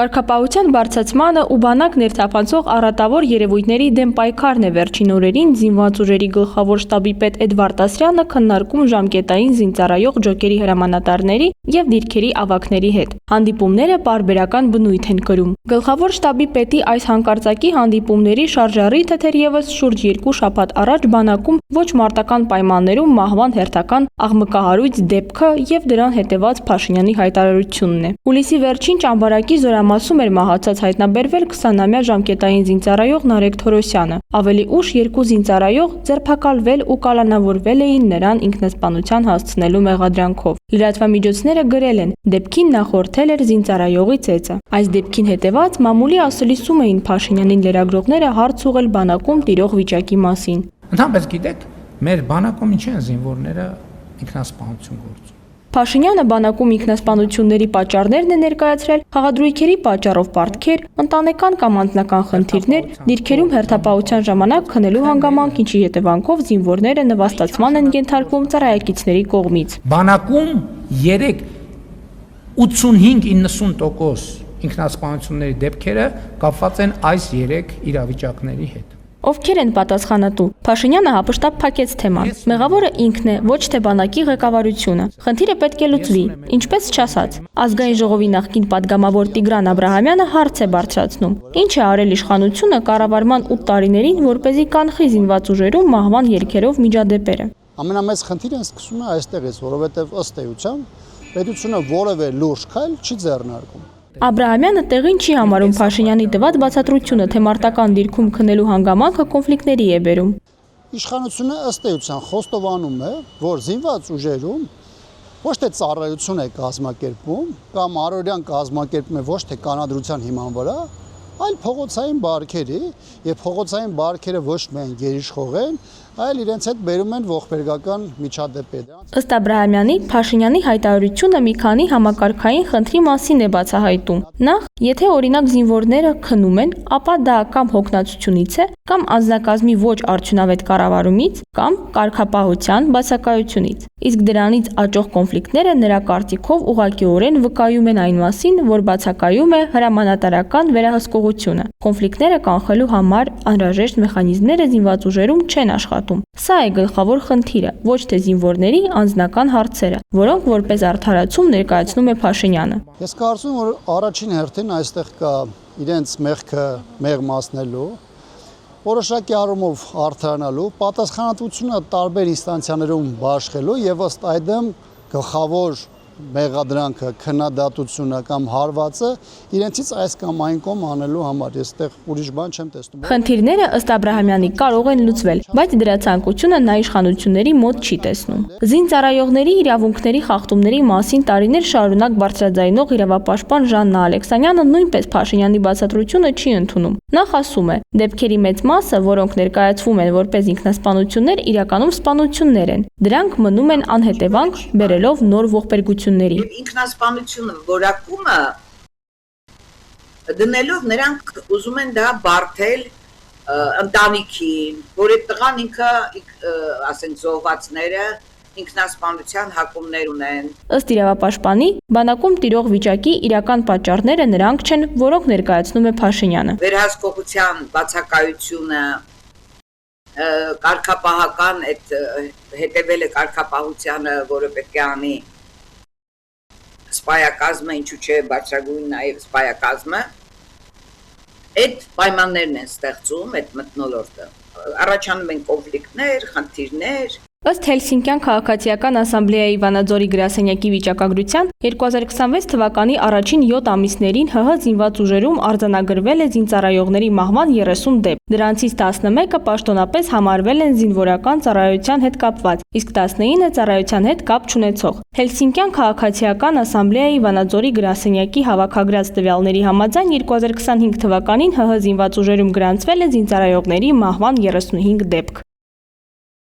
Կարգապահության բարձրացմանը ու բանակ ներթափանցող առատավոր երևույթների դեմ պայքարն է վերջին օրերին զինված ուժերի գլխավոր շտաբի պետ Էդվարդ Ասրյանը քննարկում ժամկետային զինծառայող ջոկերի հրամանատարների եւ դիրքերի ավագների հետ։ Հանդիպումները պարբերական բնույթ են կրում։ Գլխավոր շտաբի պետի այս հանկարծակի հանդիպումների շարժառիթը թերևս շուրջ 2 շաբաթ առաջ բանակում ոչ մարտական պայմաններում մահվան հերթական աղմկահարույց դեպքը եւ դրան հետեված Փաշինյանի հայտարարությունն է։ Հուլիսի վերջին Ճամբարակի Զորամասում էր մահացած հայտնաբերվել 20-ամյա ժամկետային զինծառայող Նարեկ Թորոսյանը։ Ավելի ուշ 2 զինծառայող ձերբակալվել ու կալանավորվել էին նրան ինքնասպանության հասցնելու մեղադրանքով։ Լրատվամիջոցները գրել են, դեպքին նախորդել էր զինծառայողի ծեծը։ Այս դեպքին հետևած մամուլի ասուլիսում էին Փաշինյանին լրագրողները հարց ուղղել բանակում տիրող վիճակի մասին։ Ընդհանրապես գիտեք, մեր բանակում ինչ են զինվորները ինքնասպանություն գործում։ Փաշինյանը բանակում ինքնասպանությունների պատճառներն է ներկայացրել խաղադրույքերի պատճառով պարտքեր, ընտանեկան կամ անձնական խնդիրներ, դիրքերում հերթապահության ժամանակ քնելու հանգամանք, ինչի հետևանքով զինվորները նվաստացման են ենթարկվում ծառայակիցների կողմից։ Բանակում 85-90% ինքնասպանությունների դեպքերը կապված են այս 3 իրավիճակների հետ։ Ովքեր են պատասխանատու։ Փաշինյանը հապշտապ փակեց թեման։ Մեղավորը ինքն է, ոչ թե բանակի ղեկավարությունը։ Խնդիրը պետք է լուծվի, ինչպես չասած։ Ազգային ժողովի նախկին падգամավոր Տիգրան Աբրահամյանը հարց է բարձրացնում. Ինչ է արել իշխանությունը կառավարման 8 տարիներին, որպեսզի կանխի զինված ուժերում մահվան երգերով միջադեպերը։ Ամենամեծ խնդիրը սկսվում է այստեղից, որովհետև ըստ էության պետությունը որևէ լուրջ քայլ չի ձեռնարկում։ Աբրահամյանը տեղին չի համարում Փաշինյանի տված բացատրությունը, թե մարտական դիրքում քնելու հանգամանքը կոնֆլիկտների է բերում։ Իշխանությունը ըստ էության խոստովանում է, որ զինված ուժերում ոչ թե ծառայություն է կազմակերպում կամ առօրյան կազմակերպում է ոչ թե կանադրության հիման վրա, այլ փողոցային բարքերի եւ փողոցային բարքերը ոչ միայն գերիշխող են, այլ իրենց հետ բերում են ողբերգական միջադեպեր։ Ըստ Աբրահամյանի, Փաշինյանի հայտարարությունը մի քանի համակարգային խնդրի մասին է բացահայտում։ Նախ, եթե օրինակ զինվորները քնում են, ապա դա կամ հոգնածությունից է, կամ անձնակազմի ոչ արդյունավետ կառավարումից, կամ կարգապահության բացակայությունից։ Իսկ դրանից աճող կոնֆլիկտները նրա կարծիքով ուղղակիորեն վկայում են այն մասին, որ բացակայում է հրամանատարական վերահսկողությունը։ Կոնֆլիկտները կանխելու համար անհրաժեշտ մեխանիզմները զինված ուժերում չեն աշխատում։ Սա է գլխավոր խնդիրը, ոչ թե զինվորների անձնական հարցերը, որոնք որպես արդարացում ներկայացնում է Փաշինյանը։ Ես կարծում եմ, որ առաջին հերթին այստեղ կա իրենց մեղքը մեղմացնելու, որոշակի առումով արդարանալու, պատասխանատվությունը տարբեր ինստանցիաներում բաշխելու եւ ըստ այդմ գլխավոր մեղադրանքը, քննադատությունը կամ հարվածը իրենցից այս կամ այն կողմ անելու համար ես այդտեղ ուրիշ բան չեմ տեսնում։ Խնդիրները ըստ Աբրահամյանի կարող են լուծվել, բայց դրա ցանկությունը նա իշխանությունների մոտ չի տեսնում։ Զինծառայողների իրավունքների խախտումների մասին տարիներ շարունակ բարձրաձայնող իրավապաշտպան Ժաննա Ալեքսանյանը նույնպես Փաշինյանի բացատրությունը չի ընդունում։ Նախ ասում է, դեպքերի մեծ մասը, որոնք ներկայացվում են որպես ինքնասպանություններ, իրականում սպանություններ են։ Դրանք մնում են անհետևանք, բերելով նոր ողբերգությունների։ Ինքնասպանությունը որակումը դնելով նրանք ուզում են դա բարթել ընտանիքին, որ այդ տղան ինքը, ասենք զոհվածները ինքնասպանության հակումներ ունեն։ Ըստ իրավապաշտպանի, բանակում տիրող վիճակի իրական պատճառները նրանք չեն, որոնք ներկայացնում է Փաշինյանը։ Վերահսկողության բացակայությունը, կարգապահական այդ հետևել է կարգապահությանը, որը պետք է անի սպայակազմը, ինչու՞ չէ բարձրագույն նաև սպայակազմը, այդ պայմաններն են ստեղծում այդ մթնոլորտը։ Առաջանում են կոնֆլիկտներ, խնդիրներ։ Ըստ Հելսինկյան քաղաքացիական ասամբլեայի Վանաձորի գրասենյակի վիճակագրության 2026 թվականի առաջին 7 ամիսներին ՀՀ զինված ուժերում արձանագրվել է զինծառայողների մահվան 30 դեպք։ Դրանցից 11-ը պաշտոնապես համարվել են զինվորական ծառայության հետ կապված, իսկ 19-ը ծառայության հետ կապ չունեցող։ Հելսինկյան քաղաքացիական ասամբլեայի Վանաձորի գրասենյակի հավաքագրած տվյալների համաձայն 2025 թվականին ՀՀ զինված ուժերում գրանցվել է զինծառայողների մահվան 35 դեպք։